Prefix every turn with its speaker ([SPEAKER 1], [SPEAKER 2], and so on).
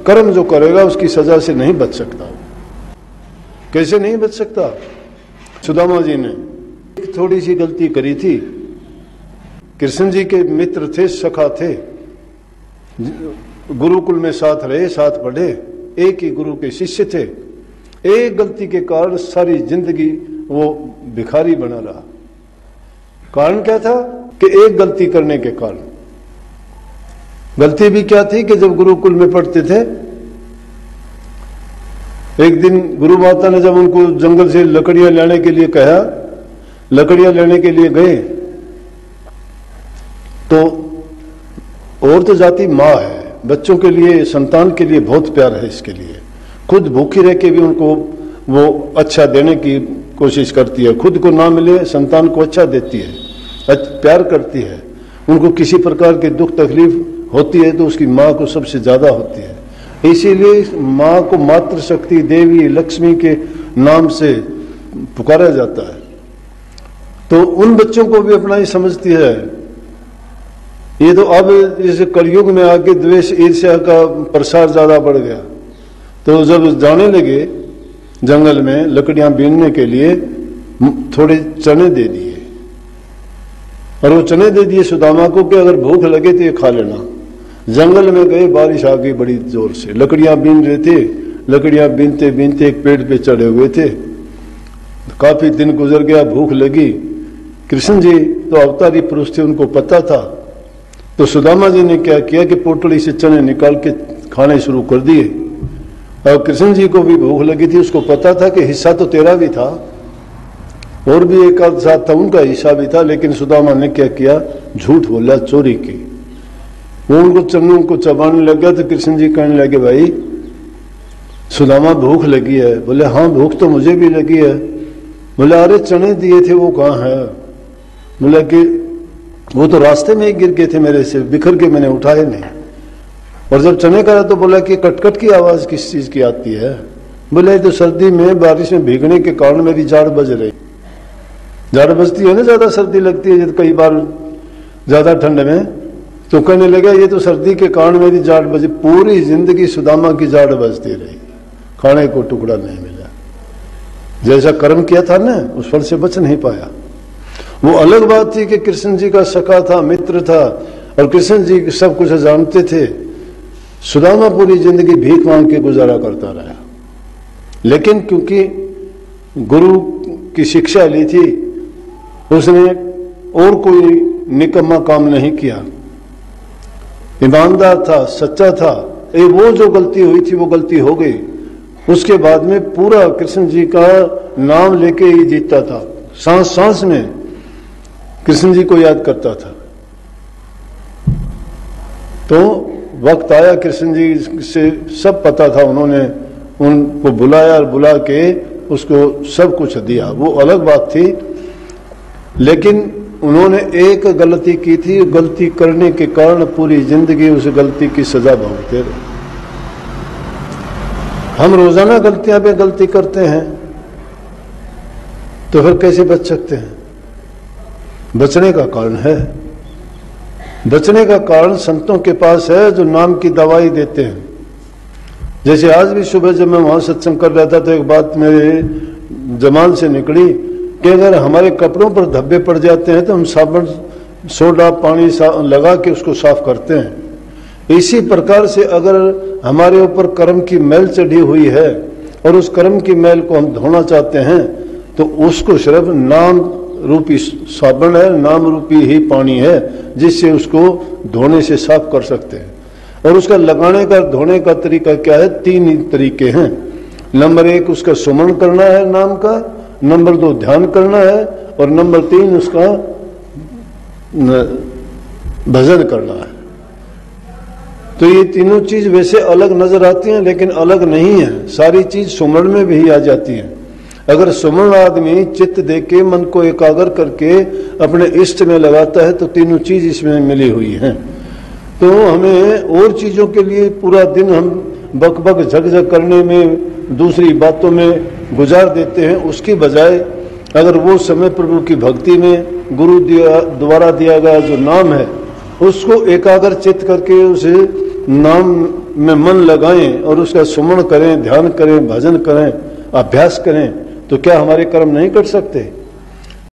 [SPEAKER 1] कर्म जो करेगा उसकी सजा से नहीं बच सकता। कैसे नहीं बच सकता? सुदामा जी ने एक थोड़ी सी गलती करी थी। कृष्ण जी के मित्र थे, सखा थे, गुरुकुल में साथ रहे, साथ पढ़े, एक ही गुरु के शिष्य थे। एक गलती के कारण सारी जिंदगी वो भिखारी बना रहा। कारण क्या था कि एक गलती करने के कारण। गलती भी क्या थी कि जब गुरुकुल में पढ़ते थे, एक दिन गुरु माता ने जब उनको जंगल से लकड़ियां लाने के लिए कहा, लकड़ियां लेने के लिए गए तो औरत जाति माँ है, बच्चों के लिए, संतान के लिए बहुत प्यार है इसके लिए। खुद भूखी रह के भी उनको वो अच्छा देने की कोशिश करती है। खुद को ना मिले संतान को अच्छा देती है, प्यार करती है। उनको किसी प्रकार के दुख तकलीफ होती है तो उसकी माँ को सबसे ज्यादा होती है। इसीलिए माँ को मातृशक्ति देवी लक्ष्मी के नाम से पुकारा जाता है। तो उन बच्चों को भी अपना ही समझती है। ये तो अब इस कलयुग में आके द्वेष ईर्ष्या का प्रसार ज्यादा बढ़ गया। तो जब जाने लगे जंगल में लकड़ियां बीनने के लिए, थोड़े चने दे दिए, और वो चने दे दिए सुदामा को कि अगर भूख लगे तो ये खा लेना। जंगल में गए, बारिश आ गई बड़ी जोर से, लकड़ियां बीन रहे थे। लकड़ियां बीनते बीनते एक पेड़ पे चढ़े हुए थे। काफी दिन गुजर गया, भूख लगी। कृष्ण जी तो अवतारी पुरुष थे, उनको पता था। तो सुदामा जी ने क्या किया कि पोटली से चने निकाल के खाने शुरू कर दिए। और कृष्ण जी को भी भूख लगी थी, उसको पता था कि हिस्सा तो तेरा भी था और भी एक आध साथ था, उनका हिस्सा भी था। लेकिन सुदामा ने क्या किया, झूठ बोला, चोरी की। वो उनको चन्नू को चबाने लग गया तो कृष्ण जी कहने लगे, भाई सुदामा भूख लगी है। बोले हाँ भूख तो मुझे भी लगी है। बोले अरे चने दिए थे वो कहाँ है? बोला कि वो तो रास्ते में ही गिर गए थे मेरे से, बिखर के मैंने उठाए नहीं। और जब चने करा तो बोला कि कटकट की आवाज किस चीज की आती है? बोले तो सर्दी में बारिश में भीगने के कारण मेरी जाड़ बज रही। जाड़ बजती है ना, ज्यादा सर्दी लगती है कई बार ज्यादा ठंड में। तो कहने लगा ये तो सर्दी के कारण मेरी जाड़ बजी। पूरी जिंदगी सुदामा की जाड़ बजती रही, खाने को टुकड़ा नहीं मिला। जैसा कर्म किया था ना, उस फल से बच नहीं पाया। वो अलग बात थी कि कृष्ण जी का सखा था, मित्र था, और कृष्ण जी सब कुछ जानते थे। सुदामा पूरी जिंदगी भीख मांग के गुजारा करता रहा। लेकिन क्योंकि गुरु की शिक्षा ली थी, उसने और कोई निकम्मा काम नहीं किया, ईमानदार था, सच्चा था। वो जो गलती हुई थी वो गलती हो गई। उसके बाद में पूरा कृष्ण जी का नाम लेके ही जीता था, सांस सांस में कृष्ण जी को याद करता था। तो वक्त आया, कृष्ण जी से सब पता था, उन्होंने उनको बुलाया और बुला के उसको सब कुछ दिया, वो अलग बात थी। लेकिन उन्होंने एक गलती की थी, गलती करने के कारण पूरी जिंदगी उस गलती की सजा भोगते रहे। हम रोजाना गलतियां पे गलती करते हैं तो फिर कैसे बच सकते हैं? बचने का कारण है, बचने का कारण संतों के पास है जो नाम की दवाई देते हैं। जैसे आज भी सुबह जब मैं वहां सत्संग कर रहा था तो एक बात मेरे जमान से निकली कि अगर हमारे कपड़ों पर धब्बे पड़ जाते हैं तो हम साबुन, सोडा, पानी लगा के उसको साफ करते हैं। इसी प्रकार से अगर हमारे ऊपर कर्म की मैल चढ़ी हुई है और उस कर्म की मैल को हम धोना चाहते हैं तो उसको सिर्फ नाम रूपी साबुन है, नाम रूपी ही पानी है, जिससे उसको धोने से साफ कर सकते हैं। और उसका लगाने का, धोने का तरीका क्या है? 3 ही तरीके हैं। नंबर 1 उसका सुमन करना है नाम का, नंबर 2 ध्यान करना है, और नंबर 3 उसका भजन करना है। तो ये तीनों चीज वैसे अलग नजर आती हैं लेकिन अलग नहीं है। सारी चीज सुमन में भी आ जाती है। अगर सुमन आदमी चित्त दे के मन को एकाग्र करके अपने इष्ट में लगाता है तो तीनों चीज इसमें मिली हुई हैं। तो हमें और चीजों के लिए पूरा दिन हम बक बक झकझक करने में, दूसरी बातों में गुजार देते हैं। उसकी बजाय अगर वो समय प्रभु की भक्ति में, गुरु द्वारा दिया गया जो नाम है, उसको एकाग्र चित्त करके उसे नाम में मन लगाएं और उसका सुमरण करें, ध्यान करें, भजन करें, अभ्यास करें, तो क्या हमारे कर्म नहीं कर सकते?